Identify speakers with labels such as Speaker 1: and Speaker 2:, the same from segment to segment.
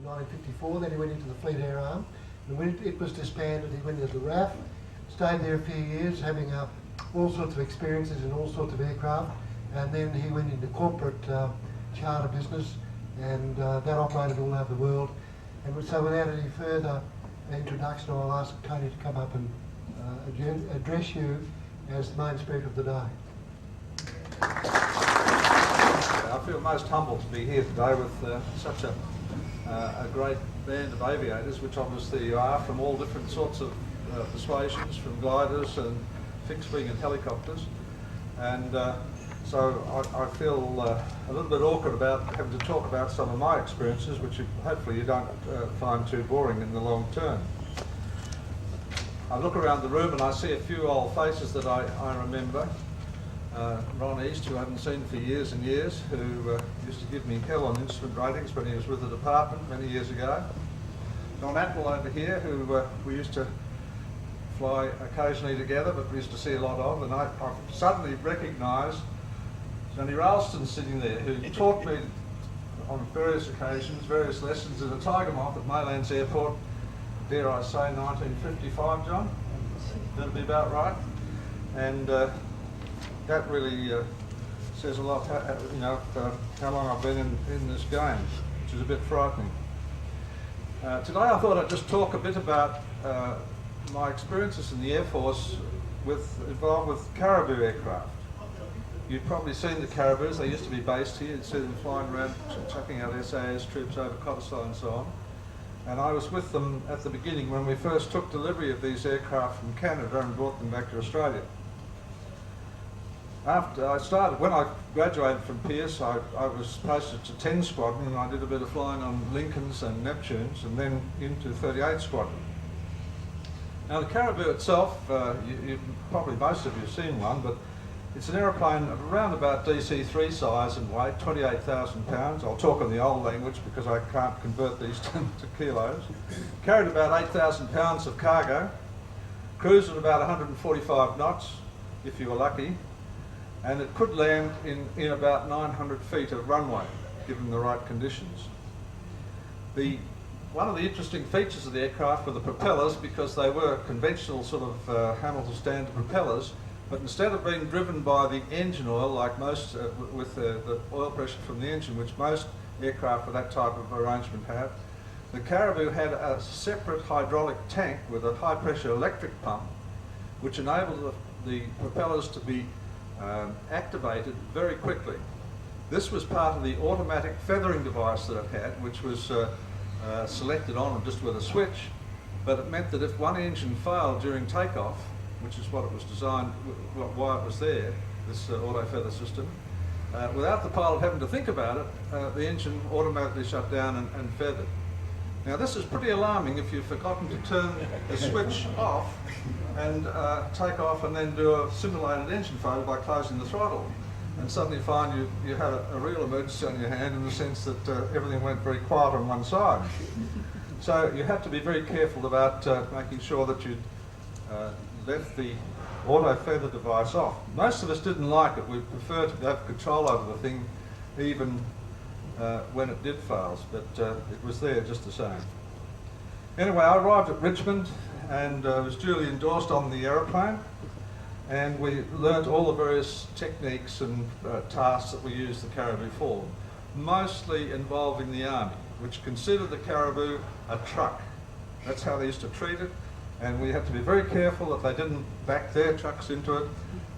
Speaker 1: 1954. Then he went into the Fleet Air Arm. And when it was disbanded, he went into the RAAF, stayed there a few years, having all sorts of experiences in all sorts of aircraft. And then he went into corporate charter business, and that operated all over the world. And so without any further introduction, I'll ask Tony to come up and address you as the main speaker of the day.
Speaker 2: I feel most humbled to be here today with such a great band of aviators, which obviously are from all different sorts of persuasions, from gliders and fixed wing and helicopters. And so I feel a little bit awkward about having to talk about some of my experiences, which hopefully you don't find too boring in the long term. I look around the room and I see a few old faces that I remember. Ron East, who I haven't seen for years and years, who used to give me hell on instrument ratings when he was with the department many years ago. Don Atwell over here, who we used to fly occasionally together, but we used to see a lot of, and I suddenly recognised Johnny Ralston sitting there, who taught me on various occasions, various lessons in a Tiger Moth at Maylands Airport, dare I say 1955, John? That'd be about right. And that really says a lot, how long I've been in this game, which is a bit frightening. Today I thought I'd just talk a bit about my experiences in the Air Force involved with Caribou aircraft. You've probably seen the Caribous. They used to be based here. You'd see them flying around, chucking out SAS troops over Cottesloe and so on. And I was with them at the beginning when we first took delivery of these aircraft from Canada and brought them back to Australia. When I graduated from Pierce, I was posted to 10 Squadron, and I did a bit of flying on Lincolns and Neptunes, and then into 38 Squadron. Now the Caribou itself, probably most of you have seen one, but it's an aeroplane of around about DC-3 size and weight, 28,000 pounds. I'll talk in the old language because I can't convert these to kilos. Carried about 8,000 pounds of cargo, cruised at about 145 knots, if you were lucky, and it could land in about 900 feet of runway, given the right conditions. One of the interesting features of the aircraft were the propellers, because they were conventional sort of Hamilton standard propellers, but instead of being driven by the engine oil, like most, with the oil pressure from the engine, which most aircraft with that type of arrangement have, the Caribou had a separate hydraulic tank with a high pressure electric pump, which enabled the propellers to be activated very quickly. This was part of the automatic feathering device that it had, which was selected on just with a switch, but it meant that if one engine failed during takeoff, which is what it was designed, why it was there, this auto feather system, without the pilot having to think about it, the engine automatically shut down and feathered. Now this is pretty alarming if you've forgotten to turn the switch off and take off and then do a simulated engine failure by closing the throttle, and suddenly find you had a real emergency on your hand, in the sense that everything went very quiet on one side. So you have to be very careful about making sure that you left the auto feather device off. Most of us didn't like it. We preferred to have control over the thing even when it did fail, but it was there just the same. Anyway, I arrived at Richmond and was duly endorsed on the aeroplane, and we learnt all the various techniques and tasks that we used the Caribou for, mostly involving the Army, which considered the Caribou a truck. That's how they used to treat it, and we had to be very careful that they didn't back their trucks into it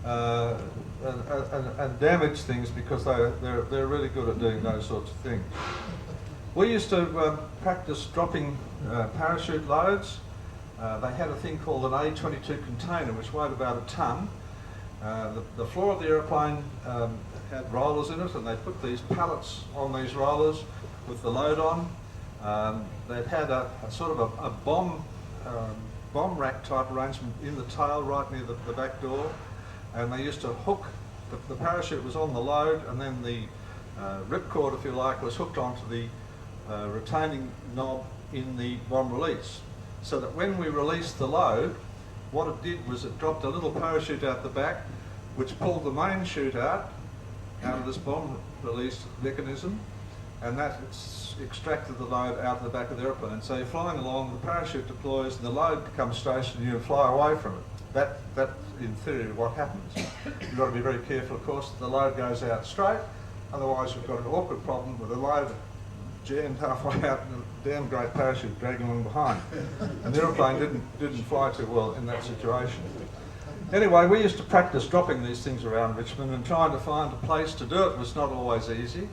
Speaker 2: and damage things, because they're really good at doing those sorts of things. We used to practice dropping parachute loads. They had a thing called an A22 container, which weighed about a tonne. The floor of the aeroplane had rollers in it, and they put these pallets on these rollers with the load on. They'd had a sort of a bomb rack type arrangement in the tail right near the back door, and they used to hook, the parachute was on the load, and then the ripcord, if you like, was hooked onto the retaining knob in the bomb release, so that when we released the load, what it did was it dropped a little parachute out the back, which pulled the main chute out of this bomb release mechanism, and that extracted the load out of the back of the aeroplane. So you're flying along, the parachute deploys, and the load becomes stationary, and you fly away from it. That, in theory, what happens. You've got to be very careful, of course, that the load goes out straight, otherwise you've got an awkward problem with the load jammed halfway out and a damn great parachute dragging along behind. And the aeroplane didn't fly too well in that situation. Anyway, we used to practice dropping these things around Richmond, and trying to find a place to do it was not always easy.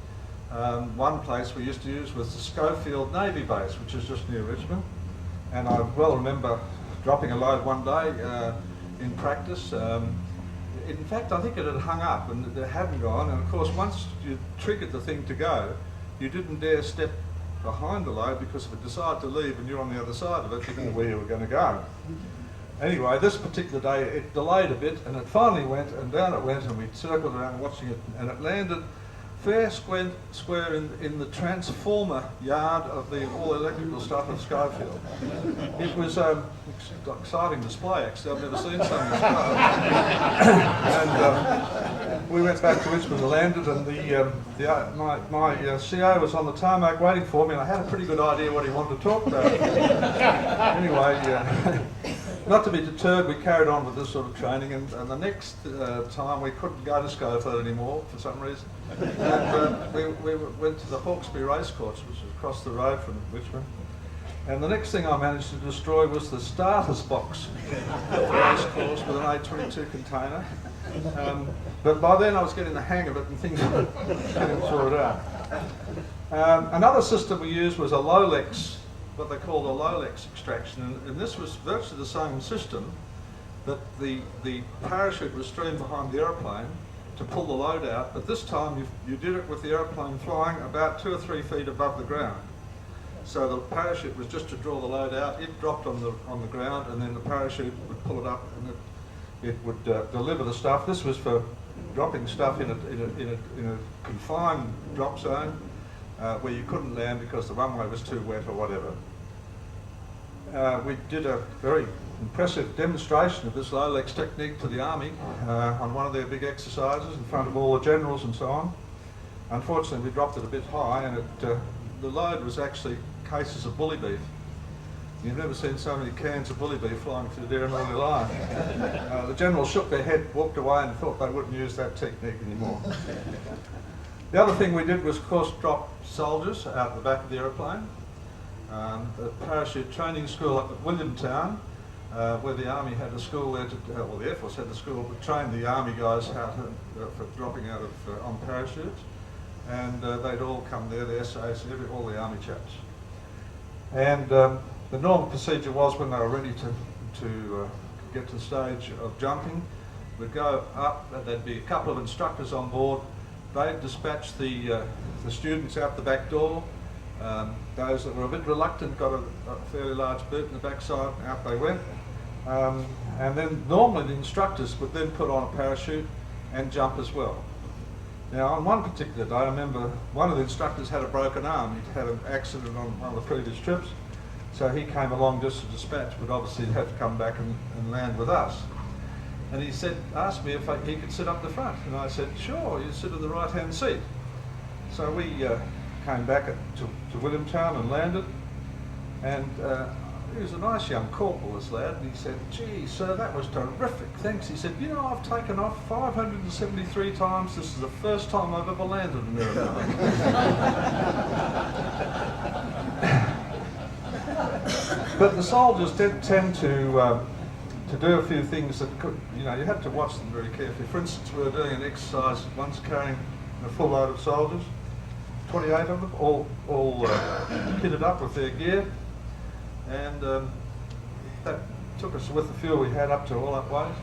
Speaker 2: One place we used to use was the Schofield Navy Base, which is just near Richmond. And I well remember dropping a load one day in practice. In fact, I think it had hung up and it hadn't gone. And of course, once you triggered the thing to go, you didn't dare step behind the load, because if it decided to leave and you're on the other side of it, you didn't know where you were going to go. Anyway, this particular day it delayed a bit, and it finally went, and down it went, and we circled around watching it, and it landed fair square in the transformer yard of the all electrical stuff of Schofield. It was an exciting display, actually. I've never seen something as well. And we went back to Richmond and landed, and my CO was on the tarmac waiting for me, and I had a pretty good idea what he wanted to talk about. Anyway, not to be deterred, we carried on with this sort of training, and the next time we couldn't go to Schofield anymore for some reason. And we went to the Hawkesbury Racecourse, which is across the road from Richmond. And the next thing I managed to destroy was the starters box of the racecourse with an A22 container. But by then I was getting the hang of it, and things were getting sorted out. Another system we used was a low-lex, what they called a low-lex extraction, and this was virtually the same system, that the parachute was streamed behind the aeroplane to pull the load out, but this time you did it with the aeroplane flying about 2 or 3 feet above the ground. So the parachute was just to draw the load out, it dropped on the ground, and then the parachute would pull it up, and it would deliver the stuff. This was for dropping stuff in a confined drop zone, where you couldn't land because the runway was too wet or whatever. We did a very impressive demonstration of this low-lex technique to the Army on one of their big exercises in front of all the generals and so on. Unfortunately, we dropped it a bit high, and the load was actually cases of bully beef. You've never seen so many cans of bully beef flying through there in all your life. The generals shook their head, walked away, and thought they wouldn't use that technique anymore. The other thing we did was, of course, drop soldiers out the back of the aeroplane. The parachute training school up at Williamtown, where the Army had a school there, well, the Air Force had a school to train the Army guys how to, for dropping out of on parachutes, and they'd all come there, the SAS, all the Army chaps. And the normal procedure was, when they were ready to get to the stage of jumping, we'd go up, and there'd be a couple of instructors on board. They'd dispatch the students out the back door. Those that were a bit reluctant got a fairly large boot in the backside, and out they went. And then normally the instructors would then put on a parachute and jump as well. Now, on one particular day, I remember one of the instructors had a broken arm. He'd had an accident on one of the previous trips, so he came along just to dispatch, but obviously he'd have to come back and land with us. And he asked me if he could sit up the front, and I said, sure, you sit in the right-hand seat. So we came back to Williamtown and landed, and he was a nice young corporal, this lad, and he said, gee, sir, that was terrific, thanks. He said, you know, I've taken off 573 times. This is the first time I've ever landed in an aeroplane. But the soldiers did tend to do a few things that could, you know, you had to watch them very carefully. For instance, we were doing an exercise once carrying a full load of soldiers, 28 of them, all kitted up with their gear, and that took us with the fuel we had up to all that weight.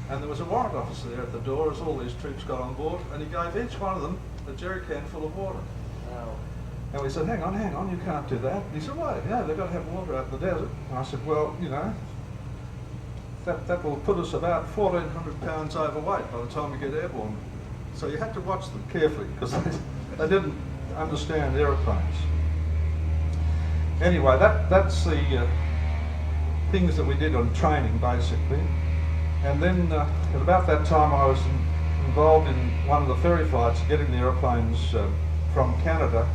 Speaker 2: And there was a warrant officer there at the door as all these troops got on board, and he gave each one of them a jerry can full of water. Wow. And we said, hang on, you can't do that. And he said, well, yeah, they've got to have water out in the desert. And I said, well, you know, that will put us about 1,400 pounds overweight by the time we get airborne. So you had to watch them carefully, because they didn't understand aeroplanes. Anyway, that's the things that we did on training, basically. And then at about that time I was involved in one of the ferry flights, getting the aeroplanes from Canada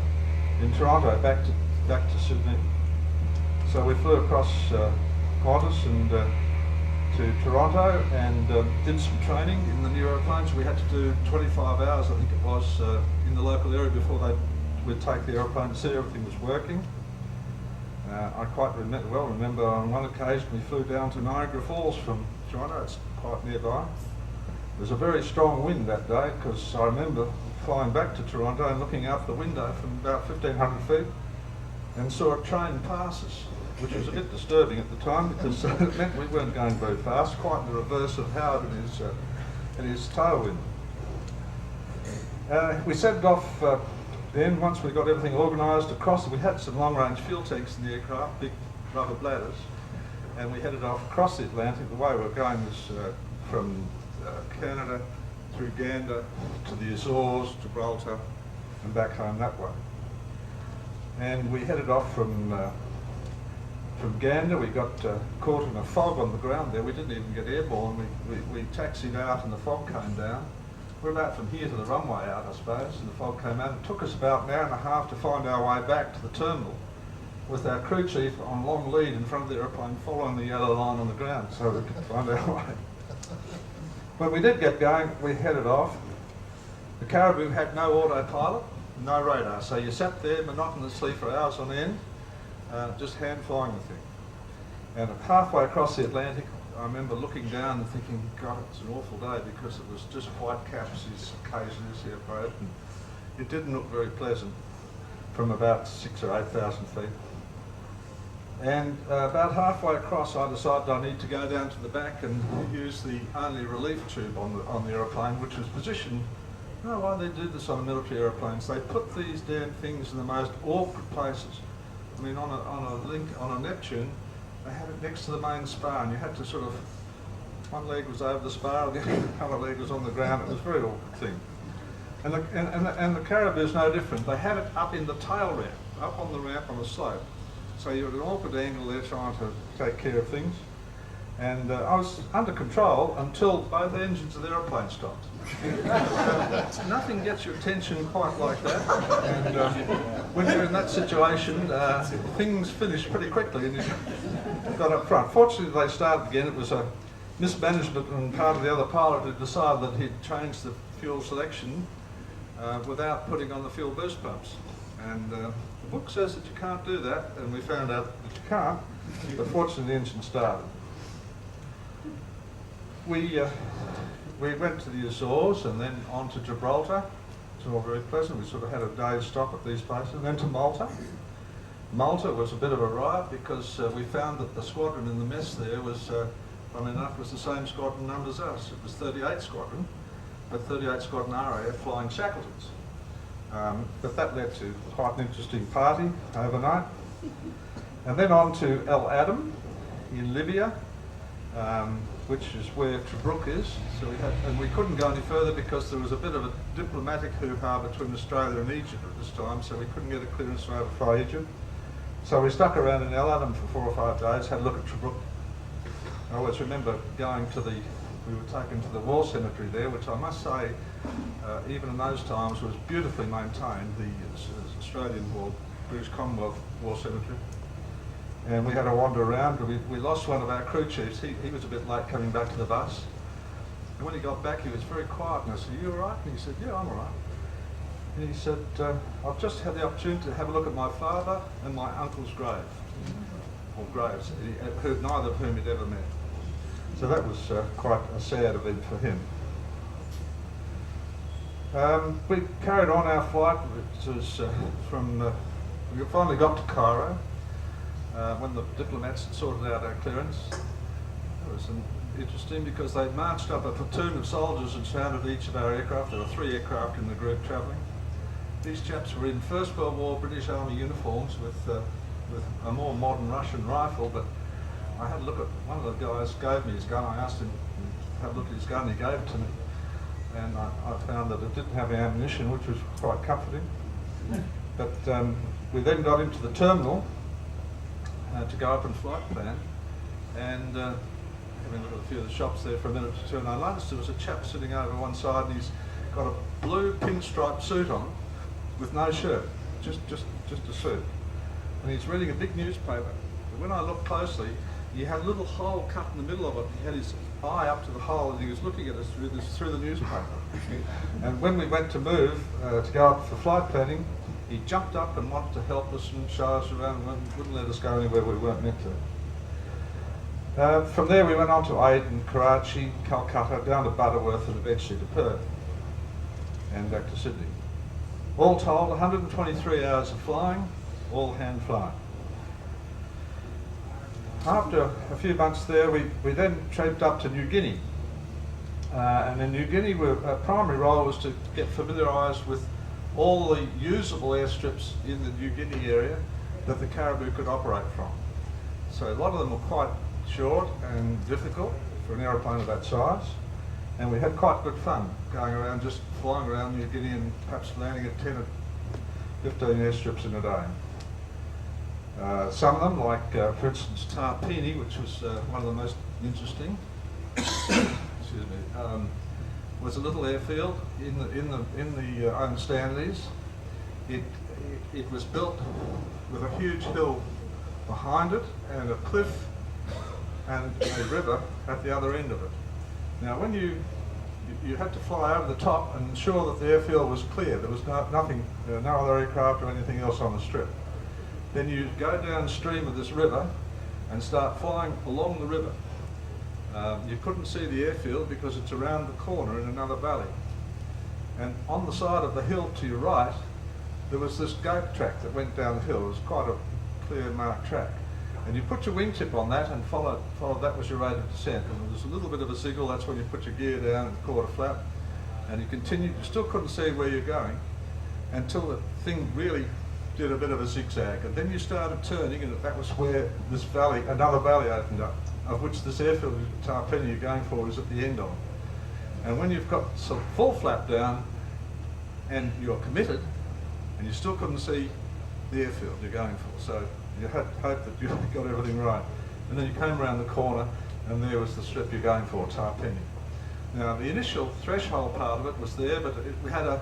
Speaker 2: in Toronto back to Sydney. So we flew across Qantas and to Toronto and did some training in the new aeroplanes. We had to do 25 hours, I think it was, in the local area before we'd take the aeroplane to see everything was working. I quite remember on one occasion we flew down to Niagara Falls from China. It's quite nearby. There was a very strong wind that day, because I remember flying back to Toronto and looking out the window from about 1,500 feet and saw a train pass us, which was a bit disturbing at the time because it meant we weren't going very fast, quite the reverse of Howard and his tailwind. We set it off then, once we got everything organised across. We had some long-range fuel tanks in the aircraft, big rubber bladders, and we headed off across the Atlantic. The way we were going was from Canada through Gander to the Azores, Gibraltar, and back home that way. And we headed off from Gander. We got caught in a fog on the ground there. We didn't even get airborne. We taxied out and the fog came down. We're about from here to the runway out, I suppose, and the fog came out. It took us about an hour and a half to find our way back to the terminal with our crew chief on long lead in front of the aeroplane following the yellow line on the ground so we could find our way. When we did get going, we headed off. The Caribou had no autopilot, no radar, so you sat there monotonously for hours on end, just hand flying the thing. And halfway across the Atlantic, I remember looking down and thinking, God, it's an awful day, because it was just white caps, these occasionally this airboat, and it didn't look very pleasant from about 6,000 or 8,000 feet. And about halfway across, I decided I need to go down to the back and use the only relief tube on the aeroplane, which was positioned. I don't know why they do this on military aeroplanes. They put these damn things in the most awkward places. I mean, on a Neptune, they had it next to the main spar, and you had to sort of, one leg was over the spar, the other leg was on the ground. It was a very awkward thing. And the Caribou is no different. They had it up in the tail ramp, up on the ramp on the slope. So you're at an awkward angle there trying to take care of things. And I was under control until both engines of the aeroplane stopped. Nothing gets your attention quite like that. And when you're in that situation, things finish pretty quickly and you got up front. Fortunately, they started again. It was a mismanagement on part of the other pilot who decided that he'd changed the fuel selection without putting on the fuel boost pumps. And the book says that you can't do that, and we found out that you can't, but fortunately the engine started. We went to the Azores and then on to Gibraltar. It's all very pleasant. We sort of had a day's stop at these places, and then to Malta. Malta was a bit of a riot because we found that the squadron in the mess there was, funnily enough, was the same squadron number as us. It was 38 Squadron, but 38 Squadron RAAF flying Shackletons. But that led to quite an interesting party overnight. And then on to El Adam in Libya, which is where Tobruk is. So we couldn't go any further because there was a bit of a diplomatic hoo-ha between Australia and Egypt at this time, so we couldn't get a clearance to overfly Egypt. So we stuck around in El Adam for 4 or 5 days, had a look at Tobruk. I always remember going to we were taken to the war cemetery there, which I must say, even in those times, was beautifully maintained, the Australian War, British Commonwealth War Cemetery. And we had a wander around. We lost one of our crew chiefs. He was a bit late coming back to the bus. And when he got back, he was very quiet. And I said, "Are you all right?" And he said, "Yeah, I'm all right." And he said, "I've just had the opportunity to have a look at my father and my uncle's grave, or graves, neither of whom he'd ever met." So that was quite a sad event for him. We carried on our flight. It was we finally got to Cairo when the diplomats had sorted out our clearance. It was interesting because they marched up a platoon of soldiers and surrounded each of our aircraft. There were 3 aircraft in the group travelling. These chaps were in First World War British Army uniforms with a more modern Russian rifle, but I had a look at, one of the guys gave me his gun. I asked him to have a look at his gun. He gave it to me. And I found that it didn't have ammunition, which was quite comforting. But we then got into the terminal to go up and flight plan, and having a look at a few of the shops there for a minute or two, and I noticed there was a chap sitting over one side, and he's got a blue pinstripe suit on with no shirt. just a suit. And he's reading a big newspaper. But when I looked closely, he had a little hole cut in the middle of it. He had his eye up to the hole and he was looking at us through the newspaper. And when we went to move, to go up for flight planning, he jumped up and wanted to help us and show us around and wouldn't let us go anywhere we weren't meant to. From there we went on to Aden, Karachi, Calcutta, down to Butterworth and eventually to Perth and back to Sydney. All told, 123 hours of flying, all hand flying. After a few months there, we then trooped up to New Guinea. And in New Guinea, our primary role was to get familiarised with all the usable airstrips in the New Guinea area that the Caribou could operate from. So a lot of them were quite short and difficult for an aeroplane of that size. And we had quite good fun going around, just flying around New Guinea and perhaps landing at 10 or 15 airstrips in a day. Some of them, like for instance Tarpini, which was one of the most interesting, excuse me, was a little airfield in the Owen-Stanleys. It was built with a huge hill behind it and a cliff and a river at the other end of it. Now, when you had to fly over the top and ensure that the airfield was clear, there was no other aircraft or anything else on the strip. Then you go downstream of this river and start flying along the river. You couldn't see the airfield because it's around the corner in another valley. And on the side of the hill to your right, there was this goat track that went down the hill. It was quite a clear marked track. And you put your wingtip on that and followed that was your rate of descent. And there was a little bit of a signal, that's when you put your gear down and quarter flap. And you continued, you still couldn't see where you're going until the thing really did a bit of a zigzag. And then you started turning, and that was where this valley, another valley opened up, of which this airfield Tarpini you're going for is at the end of it. And when you've got some full flap down and you're committed, and you still couldn't see the airfield you're going for, so you had hope that you got everything right. And then you came around the corner and there was the strip you're going for, Tarpini. Now the initial threshold part of it was there, but we had a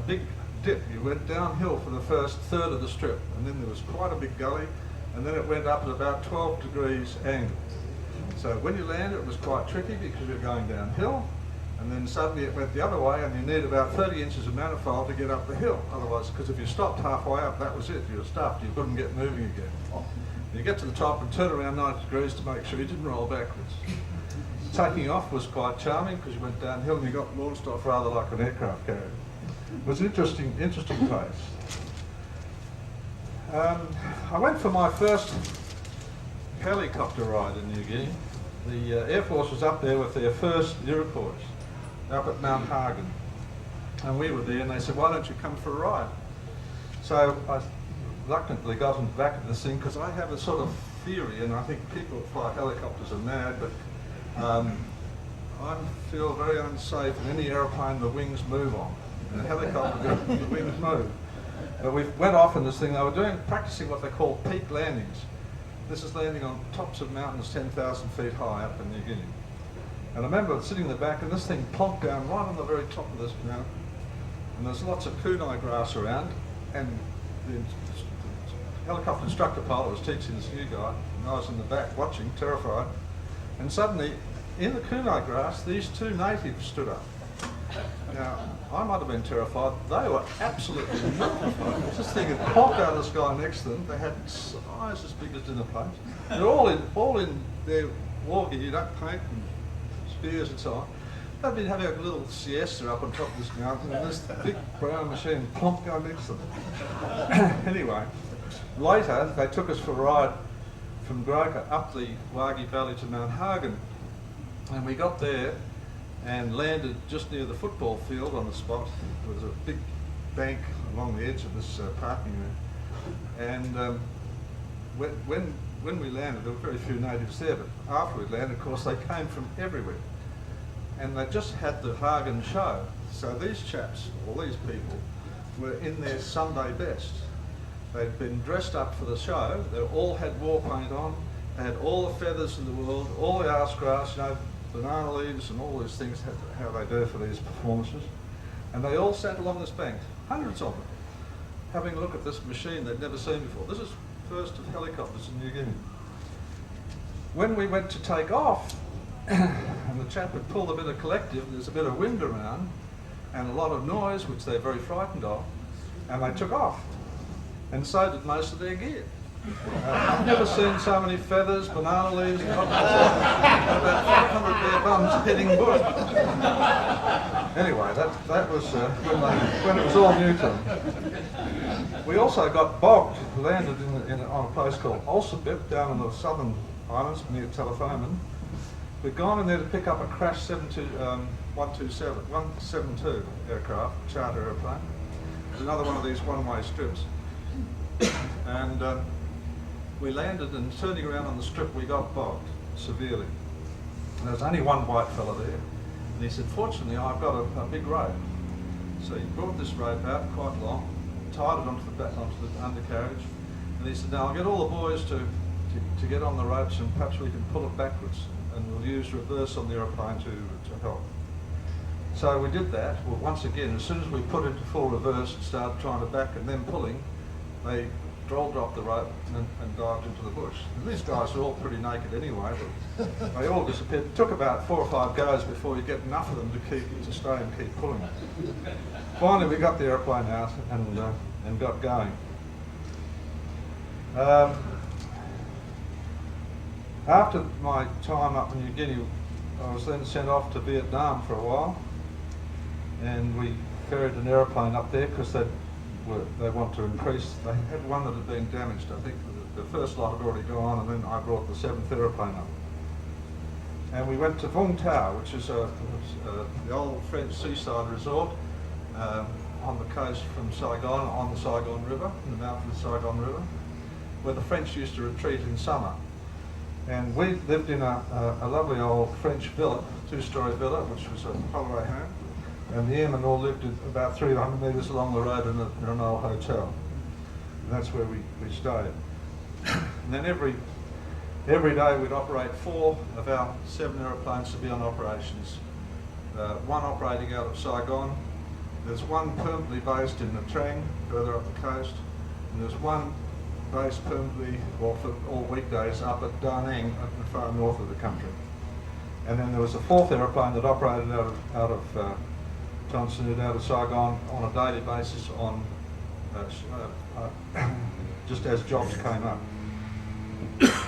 Speaker 2: big dip. You went downhill for the first third of the strip, and then there was quite a big gully, and then it went up at about 12 degrees angle. So when you landed, it was quite tricky because you're going downhill, and then suddenly it went the other way, and you need about 30 inches of manifold to get up the hill. Otherwise, because if you stopped halfway up, that was it. You were stuffed. You couldn't get moving again. You get to the top and turn around 90 degrees to make sure you didn't roll backwards. Taking off was quite charming because you went downhill and you got launched off rather like an aircraft carrier. It was an interesting place. I went for my first helicopter ride in New Guinea. The Air Force was up there with their first Iroquois up at Mount Hagen. And we were there and they said, why don't you come for a ride? So I reluctantly got back at this thing because I have a sort of theory, and I think people that fly helicopters are mad, but I feel very unsafe in any aeroplane the wings move on. In a helicopter, the wings move. But we went off in this thing. They were practicing what they call peak landings. This is landing on tops of mountains 10,000 feet high up in New Guinea. And I remember sitting in the back and this thing plonked down right on the very top of this mountain. And there's lots of kunai grass around, and the helicopter instructor pilot was teaching this new guy, and I was in the back watching, terrified. And suddenly, in the kunai grass, these two natives stood up. Now, I might have been terrified. They were absolutely mortified. This thing had popped out of the sky next to them. They had eyes as big as dinner plates. They're all in their war gear, paint and spears and so on. They'd been having a little siesta up on top of this mountain, and this big brown machine plonked down next to them. Anyway, later they took us for a ride from Groker up the Wagi Valley to Mount Hagen, and we got there and landed just near the football field on the spot. There was a big bank along the edge of this parking area. And when we landed, there were very few natives there, but after we landed, of course, they came from everywhere. And they just had the Hagen show. So these chaps, all these people, were in their Sunday best. They'd been dressed up for the show. They all had war paint on. They had all the feathers in the world, all the arse grass, banana leaves and all these things, how they do for these performances. And they all sat along this bank, hundreds of them, having a look at this machine they'd never seen before. This is first of helicopters in New Guinea. When we went to take off, and the chap had pulled a bit of collective, there's a bit of wind around, and a lot of noise, which they're very frightened of, and they took off. And so did most of their gear. I've never seen so many feathers, banana leaves, and about 500 bare bums heading bush. Anyway, that was when it was all new to them. We also got bogged, landed on a place called Alsabet down in the southern islands near Telefomin. We'd gone in there to pick up a crashed 172 aircraft, charter airplane. There's another one of these one-way strips. And we landed, and turning around on the strip we got bogged severely. And there was only one white fella there, and he said, fortunately I've got a big rope. So he brought this rope out, quite long, tied it onto the undercarriage, and he said, now I'll get all the boys to get on the ropes, and perhaps we can pull it backwards, and we'll use reverse on the aeroplane to help. So we did that. Well, once again, as soon as we put into full reverse and started trying to back and then pulling, they dropped the rope and dived into the bush. And these guys are all pretty naked anyway, but they all disappeared. It took about 4 or 5 goes before you get enough of them to stay and keep pulling. Finally, we got the airplane out and got going. After my time up in New Guinea, I was then sent off to Vietnam for a while, and we ferried an aeroplane up there because they want to increase. They had one that had been damaged. I think the first lot had already gone, and then I brought the 7th aeroplane up. And we went to Vung Tau, which is the old French seaside resort on the coast from Saigon, on the Saigon River, in the mouth of the Saigon River, where the French used to retreat in summer. And we lived in a lovely old French villa, 2-storey villa, which was a holiday home. And the airmen all lived about 300 metres along the road in an old hotel. And that's where we stayed. And then every day we'd operate 4 of our 7 aeroplanes to be on operations. One operating out of Saigon. There's one permanently based in Nha Trang, further up the coast. And there's one based permanently, well, for all weekdays, up at Da Nang, at the far north of the country. And then there was a 4th aeroplane that operated out of Johnson, out of Saigon on a daily basis on just as jobs came up.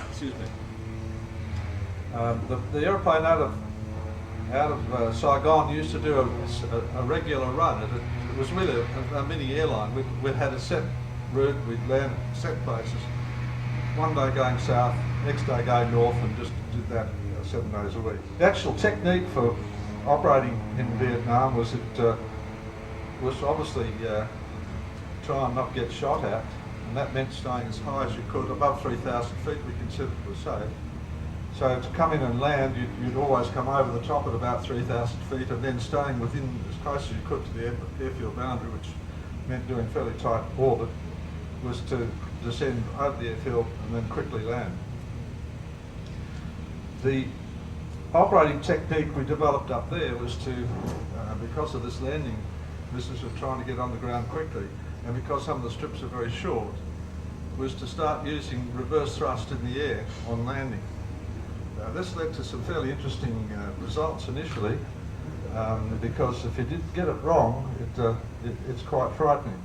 Speaker 2: Excuse me. The aeroplane out of Saigon used to do a regular run. It was really a mini airline. We'd had a set route, we'd land set places. One day going south, next day going north, and just did that 7 days a week. The actual technique for operating in Vietnam was obviously try and not get shot at, and that meant staying as high as you could. Above 3,000 feet we considered was safe. So to come in and land, you'd always come over the top at about 3,000 feet, and then staying within as close as you could to the airfield boundary, which meant doing fairly tight orbit, was to descend over the airfield and then quickly land. The operating technique we developed up there was to, because of this landing business of trying to get on the ground quickly, and because some of the strips are very short, was to start using reverse thrust in the air on landing. This led to some fairly interesting results initially, because if you did get it wrong, it's quite frightening.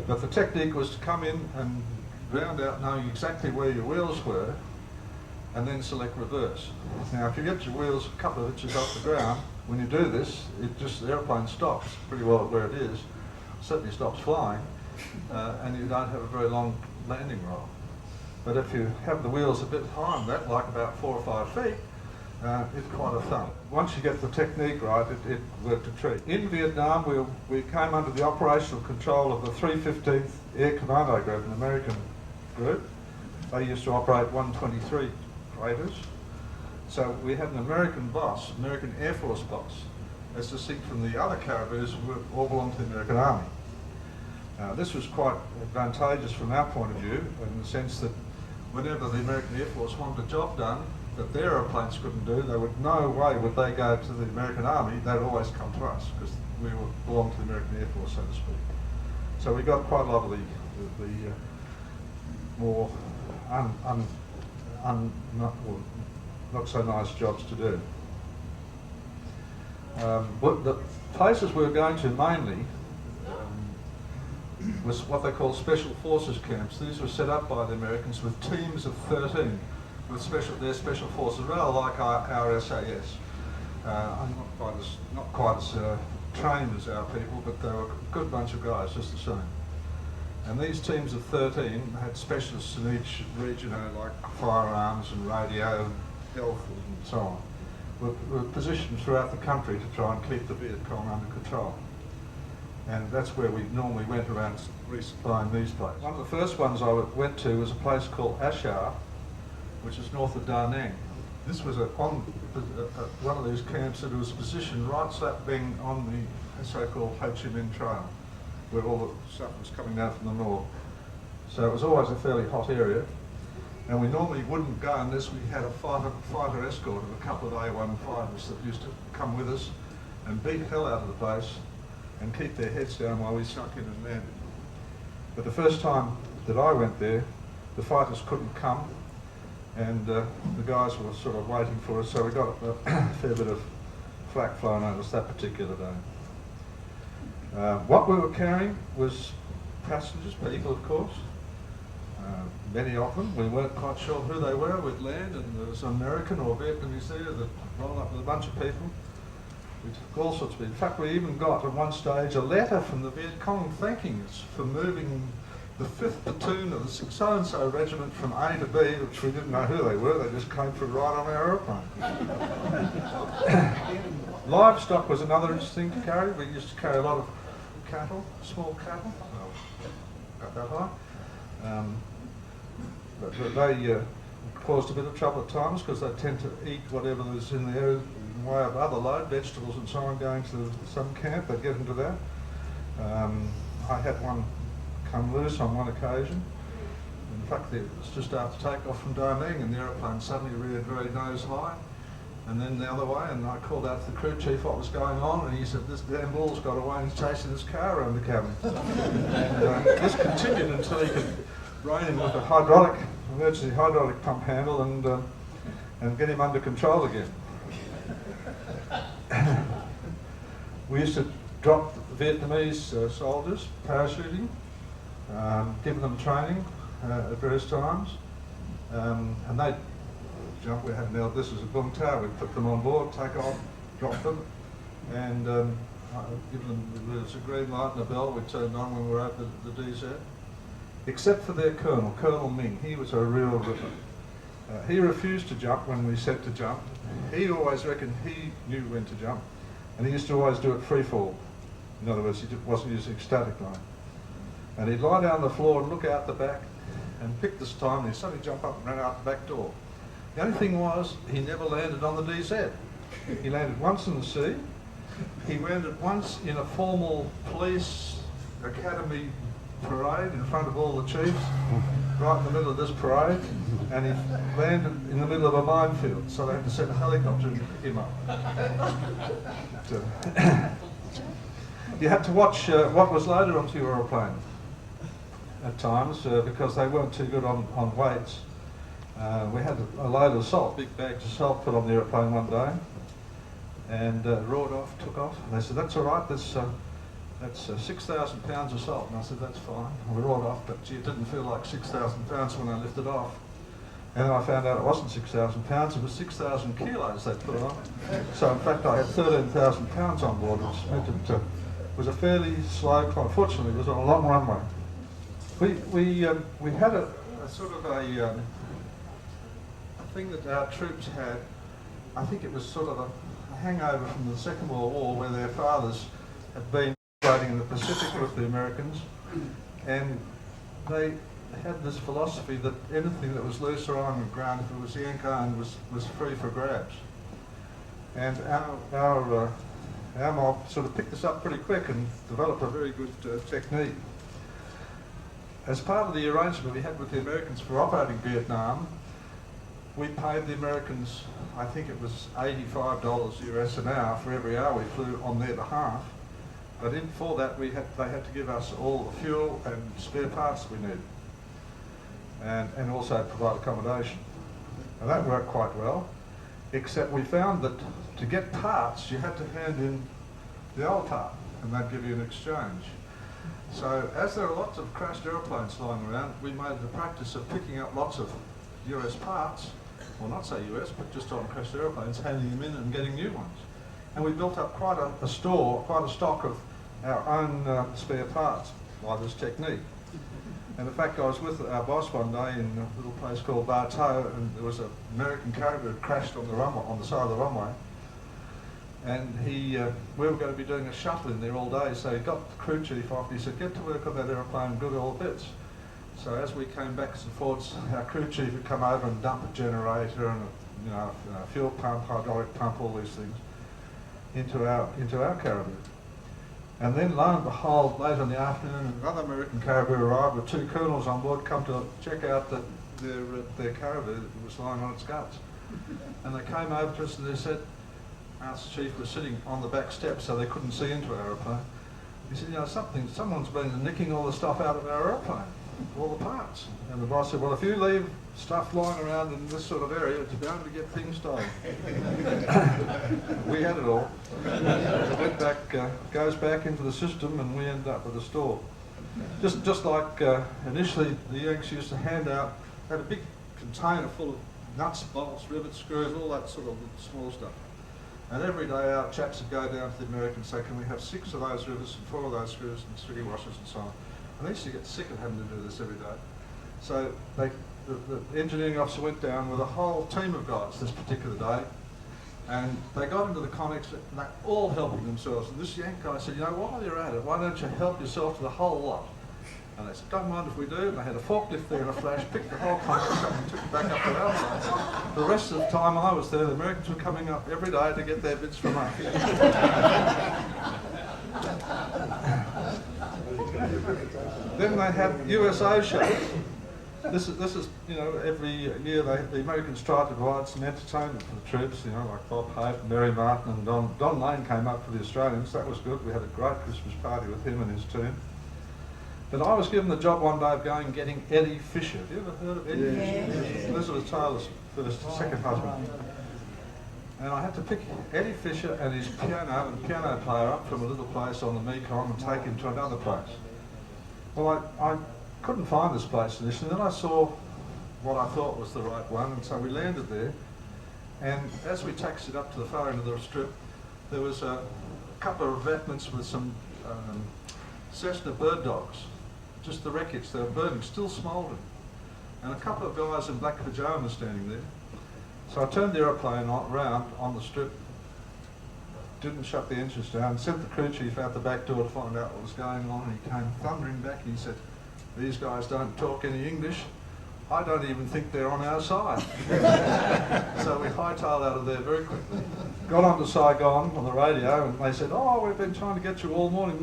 Speaker 2: But the technique was to come in and ground out knowing exactly where your wheels were, and then select reverse. Now, if you get your wheels a couple of inches off the ground, when you do this, the airplane stops pretty well at where it is, certainly stops flying, and you don't have a very long landing roll. But if you have the wheels a bit higher than that, like about 4 or 5 feet, it's quite a thump. Once you get the technique right, it worked a treat. In Vietnam, we came under the operational control of the 315th Air Commando Group, an American group. They used to operate 123 freighters. So we had an American boss, American Air Force boss, as distinct from the other Caribous who all belonged to the American Army. This was quite advantageous from our point of view, in the sense that whenever the American Air Force wanted a job done that their airplanes couldn't do, no way would they go to the American Army. They'd always come to us because we belonged to the American Air Force, so to speak. So we got quite a lot of the more not so nice jobs to do. But the places we were going to mainly was what they call special forces camps. These were set up by the Americans with teams of 13 with their special forces, rather like our SAS. I'm not quite as trained as our people, but they were a good bunch of guys, just the same. And these teams of 13 had specialists in each region, like firearms and radio, health and so on. Were positioned throughout the country to try and keep the Viet Cong under control. And that's where we normally went around resupplying these places. One of the first ones I went to was a place called Ashar, which is north of Da Nang. This was one of these camps that was positioned right slap bang on the so-called Ho Chi Minh Trail, where all the stuff was coming down from the north. So it was always a fairly hot area. And we normally wouldn't go unless we had a fighter escort of a couple of A1 fighters that used to come with us and beat hell out of the place and keep their heads down while we snuck in and landed. But the first time that I went there, the fighters couldn't come, and the guys were sort of waiting for us, so we got a fair bit of flak flown at us that particular day. What we were carrying was passengers, people of course. Many of them, we weren't quite sure who they were. We'd land and there was American or Vietnamese there that rolled up with a bunch of people. We took all sorts of people. In fact, we even got at one stage a letter from the Viet Cong thanking us for moving the 5th platoon of the so-and-so regiment from A to B, which we didn't know who they were. They just came for a ride on our aeroplane. Livestock was another interesting to carry. We used to carry a lot of cattle, small cattle. Got that high. But they caused a bit of trouble at times because they tend to eat whatever was in there in way of other load, vegetables and so on, going to some camp. They'd get into that. I had one come loose on one occasion. In fact, it was just after takeoff from Da Nang and the aeroplane suddenly reared very nose high and then the other way, and I called out to the crew chief what was going on, and he said, "This damn bull's got away and he's chasing this car around the cabin." And this continued until he could rein him with a emergency hydraulic pump handle and get him under control again. We used to drop Vietnamese soldiers parachuting, give them training at various times, and they'd jump. We had now this is a boom tower. We'd put them on board, take off, drop them, and give them there's a green light and a bell we turned on when we were over the DZ. Except for their colonel, Colonel Ming. He was a real ripper. He refused to jump when we said to jump. He always reckoned he knew when to jump, and he used to always do it free fall. In other words, he wasn't using static line. And he'd lie down on the floor and look out the back and pick this time, and he'd suddenly jump up and run out the back door. The only thing was, he never landed on the DZ. He landed once in the sea. He landed once in a formal police academy parade in front of all the chiefs, right in the middle of this parade, and he landed in the middle of a minefield, so they had to send a helicopter to pick him up. You had to watch what was loaded onto your aeroplane at times because they weren't too good on weights. We had a load of salt, big bags of salt put on the aeroplane one day, and roared off, took off, and they said, "That's all right, that's 6,000 pounds of salt." And I said, "That's fine." And we rolled off, but gee, it didn't feel like 6,000 pounds when I lifted off. And then I found out it wasn't 6,000 pounds, it was 6,000 kilos they put on. So in fact I had 13,000 pounds on board, which meant it was a fairly slow climb. Fortunately, it was on a long runway. We had a sort of a thing that our troops had. I think it was sort of a hangover from the Second World War, where their fathers had been fighting in the Pacific with the Americans, and they had this philosophy that anything that was loose or on the ground, if it was yank-owned, was free for grabs. And our mob sort of picked this up pretty quick and developed a very good technique. As part of the arrangement we had with the Americans for operating Vietnam, we paid the Americans, I think it was $85 US an hour for every hour we flew on their behalf. But for that, they had to give us all the fuel and spare parts we needed, and also provide accommodation. And that worked quite well, except we found that to get parts, you had to hand in the old part, and they'd give you an exchange. So as there are lots of crashed aeroplanes lying around, we made the practice of picking up lots of US parts, well not say US, but just on crashed aeroplanes, handing them in and getting new ones. And we built up quite a stock of our own spare parts by this technique. And in fact, I was with our boss one day in a little place called Bartow, and there was an American Caribou that crashed on the runway, on the side of the runway. And we were going to be doing a shuttle in there all day, so he got the crew chief off and he said, get to work on that aeroplane and build all the bits. So as we came backwards and forwards, our crew chief would come over and dump a generator and a fuel pump, hydraulic pump, all these things into our Caribou. And then lo and behold, late in the afternoon, another American Caribou arrived with 2 colonels on board, come to check out that their Caribou was lying on its guts. And they came over to us and they said, our chief was sitting on the back step so they couldn't see into our aeroplane. He said, someone's been nicking all the stuff out of our aeroplane, all the parts. And the boss said, well, if you leave stuff lying around in this sort of area, it's bound to get things stolen. We had it all. It went back, goes back into the system, and we end up with a store. Just like initially the Yanks used to hand out, had a big container full of nuts, bolts, rivets, screws, all that sort of small stuff. And every day our chaps would go down to the Americans and say, can we have 6 of those rivets and 4 of those screws and 3 washers and so on. And they used to get sick of having to do this every day. So the engineering officer went down with a whole team of guys this particular day, and they got into the Connex and they're all helping themselves. And this Yank guy said, while you're at it, why don't you help yourself to the whole lot? And they said, don't mind if we do. And they had a forklift there in a flash, picked the whole Connex up and took it back up to our side. The rest of the time I was there, the Americans were coming up every day to get their bits from us. Then they had USA shows. This is every year the Americans tried to provide some entertainment for the troops, like Bob Hope, Mary Martin, and Don Lane came up for the Australians. That was good. We had a great Christmas party with him and his team. But I was given the job one day of going and getting Eddie Fisher. Have you ever heard of Eddie Fisher? Elizabeth Taylor's second husband. And I had to pick Eddie Fisher and his piano player up from a little place on the Mekong and take him to another place. Well, I couldn't find this place initially, then I saw what I thought was the right one, and so we landed there. And as we taxied up to the far end of the strip, there was a couple of revetments with some Cessna bird dogs, just the wreckage. They were burning, still smouldering. And a couple of guys in black pyjamas standing there. So I turned the aeroplane around on the strip, didn't shut the engines down, sent the crew chief out the back door to find out what was going on, and he came thundering back and he said, these guys don't talk any English. I don't even think they're on our side. So we hightailed out of there very quickly. Got on to Saigon on the radio and they said, oh, we've been trying to get you all morning.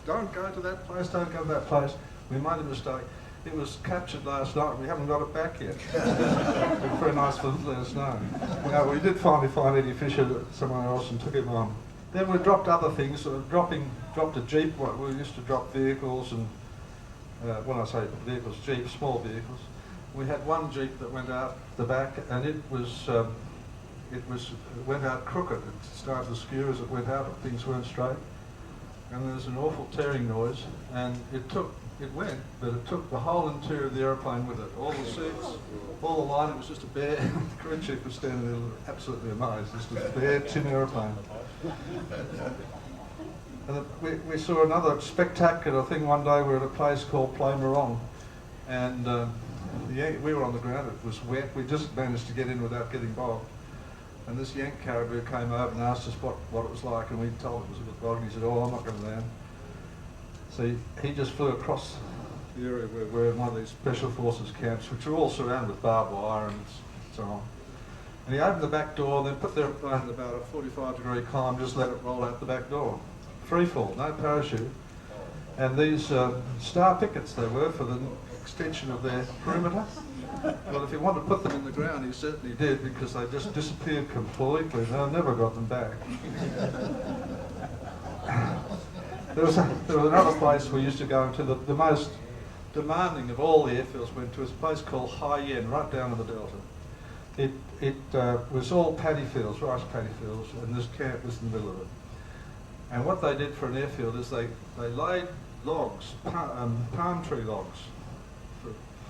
Speaker 2: Don't go to that place, don't go to that place. We made a mistake. It was captured last night. We haven't got it back yet. It'd be very nice for them to let us know. We did finally find Eddie Fisher somewhere else and took him on. Then we dropped other things. Dropped a Jeep. We used to drop vehicles and, when I say vehicles, Jeeps, small vehicles. We had one Jeep that went out the back, and it went out crooked. It started to skew as it went out, but things weren't straight. And there was an awful tearing noise, and it went, but it took the whole interior of the aeroplane with it. All the seats, all the lighting, it was just a bare, the crew chief was standing there absolutely amazed. Just a bare tin aeroplane. And we saw another spectacular thing one day. We were at a place called Play Morong, and we were on the ground. It was wet. We just managed to get in without getting bogged. And this Yank Caribou came over and asked us what it was like, and we told him it was a bit bogged, and he said, oh, I'm not going to land. So he just flew across the area where we're in one of these special forces camps, which are all surrounded with barbed wire and so on. And he opened the back door and then put the airplane at about a 45-degree climb, just let it roll out the back door. Free fall, no parachute. And these star pickets they were for the extension of their perimeter. Well, if he wanted to put them in the ground, he certainly did, because they just disappeared completely. They never got them back. There was another place we used to go into, the most demanding of all the airfields went to, was a place called Hai Yen, right down in the delta. It was all paddy fields, rice paddy fields, and this camp was in the middle of it. And what they did for an airfield is they laid logs, palm tree logs,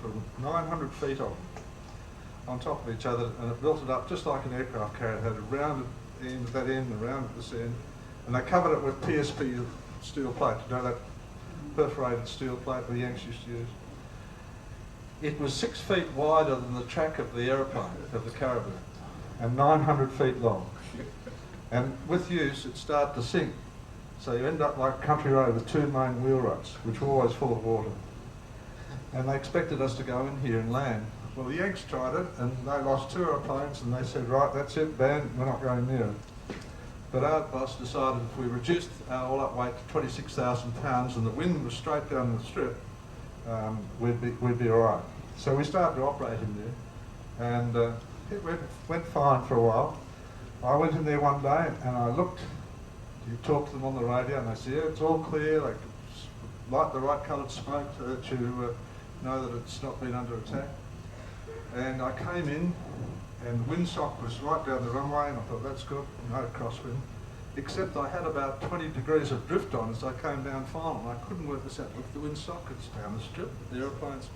Speaker 2: for 900 feet on top of each other, and it built it up just like an aircraft carrier. It had a rounded end at that end and rounded at this end, and they covered it with PSP steel plate, you know, that perforated steel plate the Yanks used to use. It was 6 feet wider than the track of the aeroplane, of the Caribou, and 900 feet long. And with use, it started to sink. So you end up like a country road with 2 main wheel ruts, which were always full of water. And they expected us to go in here and land. Well, the Yanks tried it, and they lost 2 aeroplanes, and they said, right, that's it, banned, we're not going near it. But our boss decided if we reduced our all-up weight to 26,000 pounds and the wind was straight down the strip, we'd be all right. So we started to operate in there, and it went fine for a while. I went in there one day and I looked, you talk to them on the radio and they say, yeah, it's all clear, like light the right coloured smoke so that you know that it's not been under attack. And I came in and the windsock was right down the runway, and I thought, that's good, no crosswind. Except I had about 20 degrees of drift on as I came down final, and I couldn't work this out with the windsockets down the strip, the aeroplanes.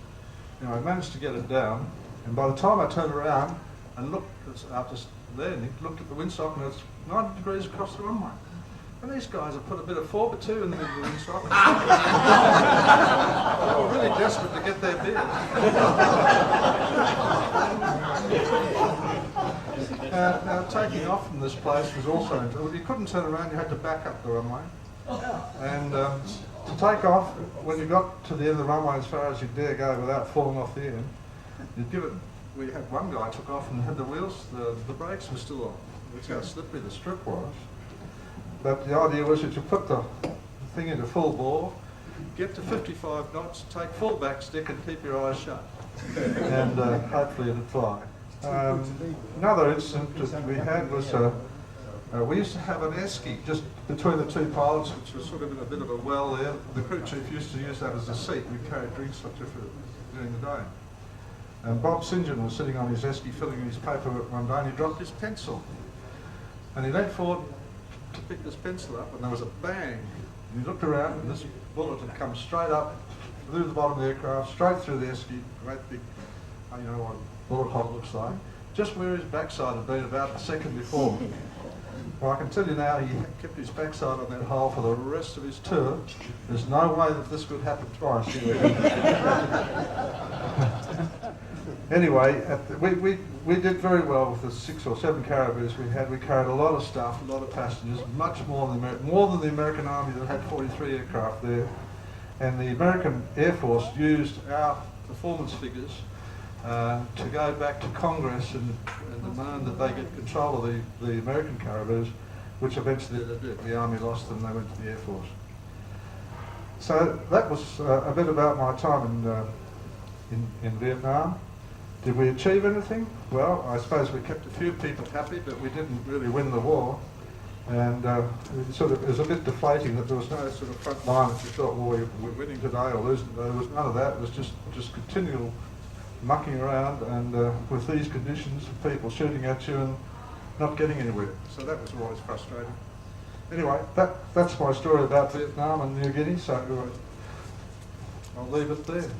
Speaker 2: You know, I managed to get it down, and by the time I turned around and looked, after landing, looked at the windsock, and it was 90 degrees across the runway. And these guys have put a bit of 4x2 in the middle of the windsock. They were really desperate to get their beer. Now, taking off from this place was also, you couldn't turn around, you had to back up the runway. And to take off, when you got to the end of the runway as far as you dare go without falling off the end, you'd give it, we had one guy took off and had the wheels, the brakes were still on. That's how slippery the strip was. But the idea was that you put the thing into full bore, get to 55 knots, take full back stick and keep your eyes shut. And hopefully it'd fly. Another incident that we had was we used to have an esky just between the 2 pilots, which was sort of in a bit of a well there. The crew chief used to use that as a seat. We carried drinks up there during the day. And Bob St. John was sitting on his esky filling his paperwork one day, and he dropped his pencil. And he leant forward to pick this pencil up, and there was a bang. And he looked around, and this bullet had come straight up through the bottom of the aircraft, straight through the esky, great big, you know what a bullet hole looks like, just where his backside had been about a second before. Well, I can tell you now, he kept his backside on that hole for the rest of his tour. There's no way that this could happen twice. Anyway, we did very well with the 6 or 7 Caribous we had. We carried a lot of stuff, a lot of passengers, much more than the American Army that had 43 aircraft there. And the American Air Force used our performance figures to go back to Congress and demand that they get control of the American Caribous, which eventually they did. The Army lost them, they went to the Air Force. So that was a bit about my time in Vietnam. Did we achieve anything? Well, I suppose we kept a few people happy, but we didn't really win the war. And it was a bit deflating that there was no sort of front line that you thought, well, we're winning today or losing today. There was none of that. It was just continual mucking around, and with these conditions, people shooting at you and not getting anywhere. So that was always frustrating. Anyway, that's my story about Vietnam and New Guinea, so I'll leave it there.